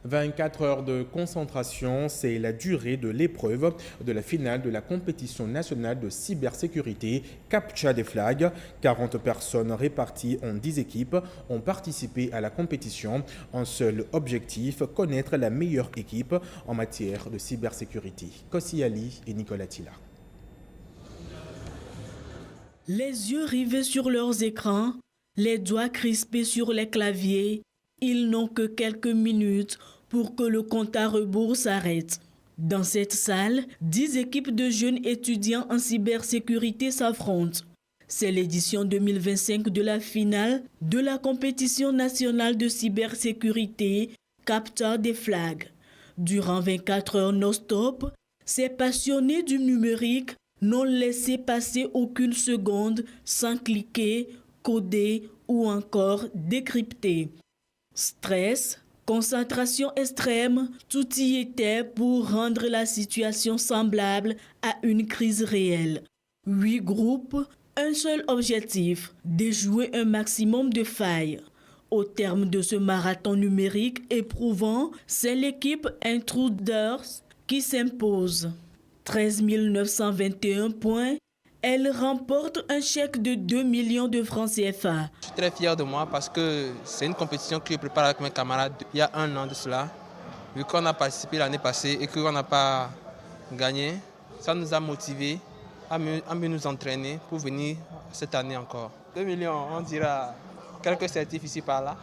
24 heures de concentration, c'est la durée de l'épreuve de la finale de la compétition nationale de cybersécurité Captcha des flags. 40 personnes réparties en 10 équipes ont participé à la compétition. Un seul objectif, connaître la meilleure équipe en matière de cybersécurité. Kossi Ali et Nicolas Tilla. Les yeux rivés sur leurs écrans, les doigts crispés sur les claviers, ils n'ont que quelques minutes pour que le compte à rebours s'arrête. Dans cette salle, 10 équipes de jeunes étudiants en cybersécurité s'affrontent. C'est l'édition 2025 de la finale de la compétition nationale de cybersécurité Captcha des flags. Durant 24 heures non-stop, ces passionnés du numérique n'ont laissé passer aucune seconde sans cliquer, coder ou encore décrypter. Stress, concentration extrême, tout y était pour rendre la situation semblable à une crise réelle. 8 groupes, un seul objectif, déjouer un maximum de failles. Au terme de ce marathon numérique éprouvant, c'est l'équipe Intruders qui s'impose. 13 921 points, elle remporte un chèque de 2 millions de francs CFA. Je suis très fier de moi parce que c'est une compétition que je prépare avec mes camarades il y a un an de cela. Vu qu'on a participé l'année passée et qu'on n'a pas gagné, ça nous a motivés à mieux nous entraîner pour venir cette année encore. 2 millions, on dira quelques certifs ici par là,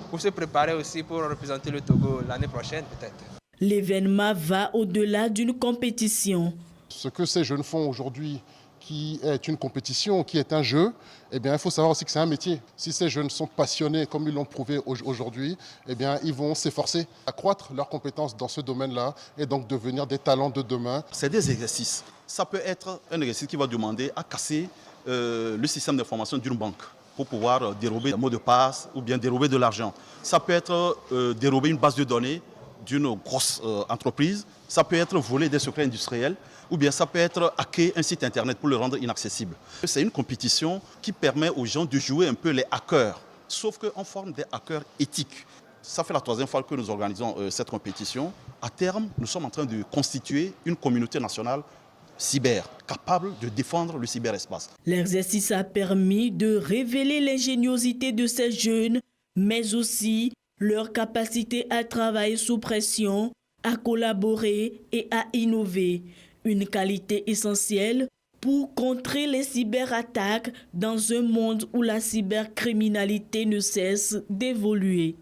pour se préparer aussi pour représenter le Togo l'année prochaine peut-être. L'événement va au-delà d'une compétition. Ce que ces jeunes font aujourd'hui, qui est une compétition, qui est un jeu, eh bien, il faut savoir aussi que c'est un métier. Si ces jeunes sont passionnés, comme ils l'ont prouvé aujourd'hui, eh bien, ils vont s'efforcer à accroître leurs compétences dans ce domaine-là et donc devenir des talents de demain. C'est des exercices. Ça peut être un exercice qui va demander à casser le système d'information d'une banque pour pouvoir dérober un mot de passe ou bien dérober de l'argent. Ça peut être dérober une base de données d'une grosse entreprise, ça peut être voler des secrets industriels, ou bien ça peut être hacker un site internet pour le rendre inaccessible. C'est une compétition qui permet aux gens de jouer un peu les hackers, sauf qu'en forme des hackers éthiques. Ça fait la 3e fois que nous organisons cette compétition. À terme, nous sommes en train de constituer une communauté nationale cyber, capable de défendre le cyberespace. L'exercice a permis de révéler l'ingéniosité de ces jeunes, mais aussi leur capacité à travailler sous pression, à collaborer et à innover. Une qualité essentielle pour contrer les cyberattaques dans un monde où la cybercriminalité ne cesse d'évoluer.